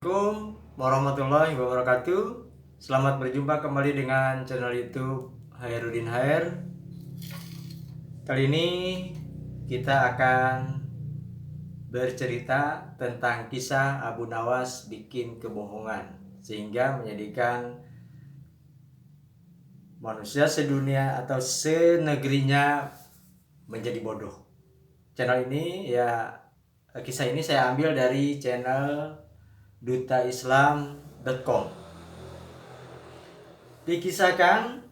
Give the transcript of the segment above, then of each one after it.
Assalamualaikum warahmatullahi wabarakatuh. Selamat berjumpa kembali dengan channel YouTube Hairudin Hair. Kali ini kita akan bercerita tentang kisah Abu Nawas bikin kebohongan sehingga menjadikan manusia sedunia atau senegerinya menjadi bodoh. Kisah ini saya ambil dari channel dutaislam.com. Dikisahkan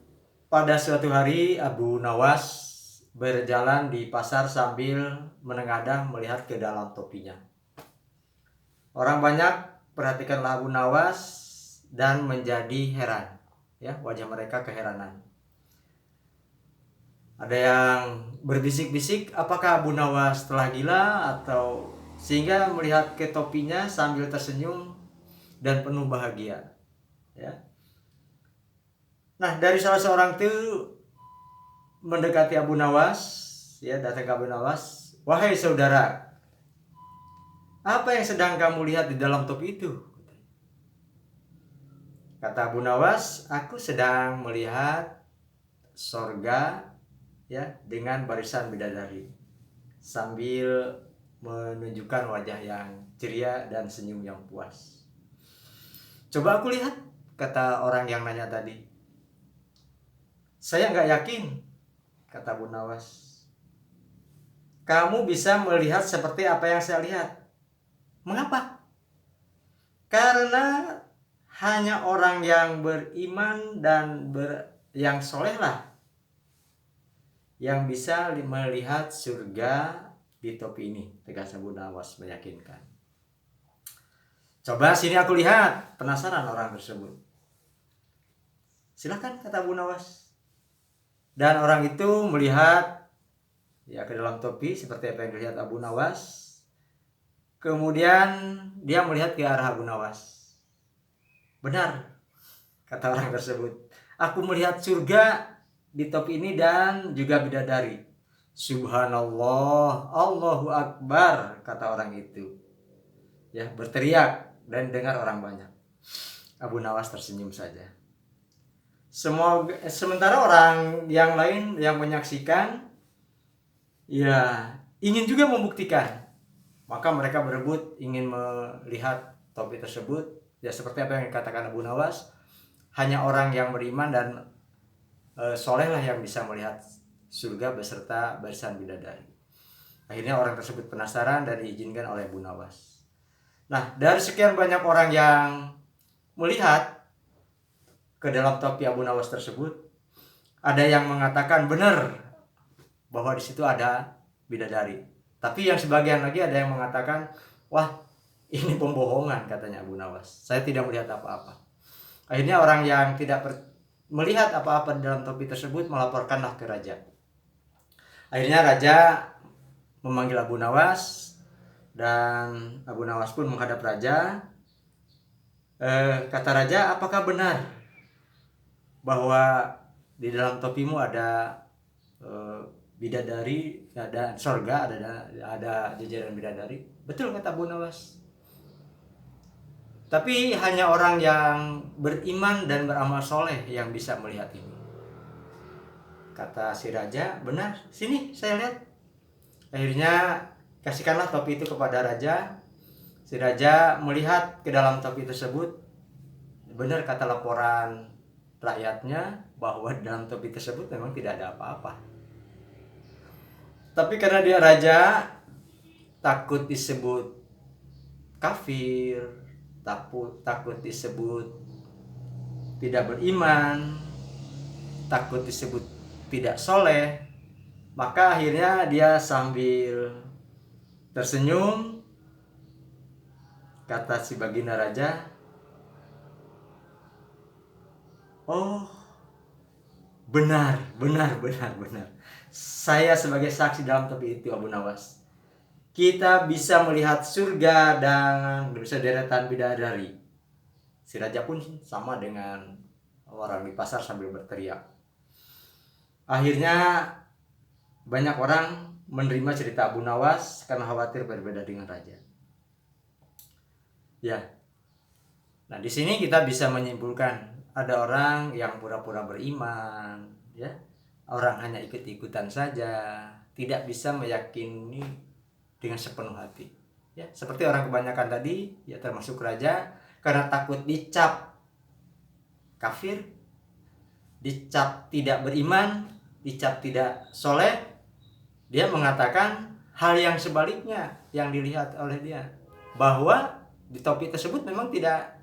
pada suatu hari Abu Nawas berjalan di pasar sambil menengadah melihat ke dalam topinya. Orang banyak perhatikanlah Abu Nawas dan menjadi heran. Wajah mereka keheranan. Ada yang berbisik-bisik, apakah Abu Nawas telah gila atau sehingga melihat ke topinya sambil tersenyum dan penuh bahagia. Nah, dari salah seorang itu mendekati Abu Nawas, datang ke Abu Nawas. Wahai saudara, apa yang sedang kamu lihat di dalam topi itu? Kata Abu Nawas, aku sedang melihat sorga dengan barisan bidadari sambil menunjukkan wajah yang ceria dan senyum yang puas. Coba aku lihat, kata orang yang nanya tadi. Saya nggak yakin, kata Abu Nawas. Kamu bisa melihat seperti apa yang saya lihat. Mengapa? Karena hanya orang yang beriman dan yang solehlah yang bisa melihat surga di topi ini, tegas Abu Nawas meyakinkan. Coba sini aku lihat, penasaran orang tersebut. Silakan, kata Abu Nawas. Dan orang itu melihat ke dalam topi seperti apa yang dilihat Abu Nawas. Kemudian dia melihat ke arah Abu Nawas. Benar, kata orang tersebut. Aku melihat surga di topi ini dan juga bidadari. Subhanallah, Allahu Akbar, kata orang itu. Berteriak dan dengar orang banyak. Abu Nawas tersenyum saja. Sementara orang yang lain yang menyaksikan ingin juga membuktikan. Maka mereka berebut ingin melihat topi tersebut. Seperti apa yang dikatakan Abu Nawas, hanya orang yang beriman dan soleh lah yang bisa melihat surga beserta barisan bidadari. Akhirnya orang tersebut penasaran dan diizinkan oleh Abu Nawas. Nah, dari sekian banyak orang yang melihat ke dalam topi Abu Nawas tersebut, ada yang mengatakan benar bahwa di situ ada bidadari. Tapi yang sebagian lagi ada yang mengatakan, wah, ini pembohongan, katanya Abu Nawas. Saya tidak melihat apa-apa. Akhirnya orang yang tidak melihat apa-apa di dalam topi tersebut melaporkanlah ke raja. Akhirnya raja memanggil Abu Nawas dan Abu Nawas pun menghadap raja. Kata raja, apakah benar bahwa di dalam topimu ada bidadari, ada sorga, ada jajaran bidadari? Betul, kata Abu Nawas. Tapi hanya orang yang beriman dan beramal soleh yang bisa melihat ini. Kata si raja, benar, sini saya lihat. Akhirnya kasihkanlah topi itu kepada raja. Si raja melihat ke dalam topi tersebut. Benar, kata laporan rakyatnya, bahwa di dalam topi tersebut memang tidak ada apa-apa. Tapi karena dia raja, takut disebut kafir, takut disebut tidak beriman, takut disebut tidak soleh, maka akhirnya dia sambil tersenyum, kata si baginda raja, oh benar. Saya sebagai saksi dalam topi itu, Abu Nawas. Kita bisa melihat surga dan bisa deretan bidadari. Si raja pun sama dengan orang di pasar sambil berteriak. Akhirnya banyak orang menerima cerita Abu Nawas karena khawatir berbeda dengan raja. Nah, di sini kita bisa menyimpulkan ada orang yang pura-pura beriman, ya. Orang hanya ikut-ikutan saja, tidak bisa meyakini dengan sepenuh hati. Ya, seperti orang kebanyakan tadi, ya termasuk raja, karena takut dicap kafir, dicap tidak beriman, dicap tidak soleh, dia mengatakan hal yang sebaliknya yang dilihat oleh dia, bahwa di topi tersebut memang tidak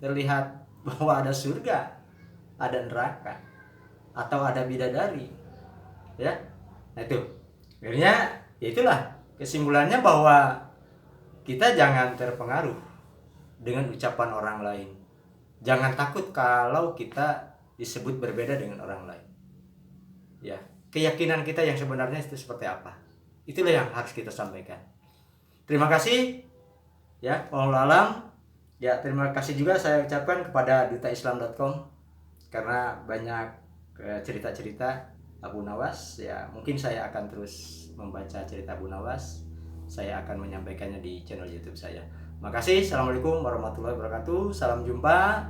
terlihat bahwa ada surga, ada neraka, atau ada bidadari, ya. Nah itu akhirnya ya itulah kesimpulannya, bahwa kita jangan terpengaruh dengan ucapan orang lain. Jangan takut kalau kita disebut berbeda dengan orang lain, ya. Keyakinan kita yang sebenarnya itu seperti apa, itulah yang harus kita sampaikan. Terima kasih, ya. Wallahu alam. Ya, terima kasih juga saya ucapkan kepada dutaislam.com karena banyak cerita-cerita Abu Nawas. Ya, mungkin saya akan terus membaca cerita Abu Nawas. Saya akan menyampaikannya di channel YouTube saya. Makasih. Assalamualaikum warahmatullahi wabarakatuh. Salam jumpa.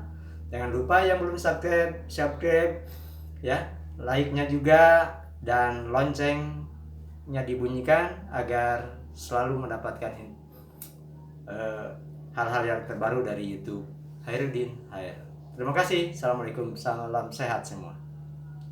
Jangan lupa yang belum subscribe ya, like-nya juga dan loncengnya dibunyikan agar selalu mendapatkan hal-hal yang terbaru dari YouTube. Khairuddin Khair. Terima kasih. Assalamualaikum. Salam sehat semua.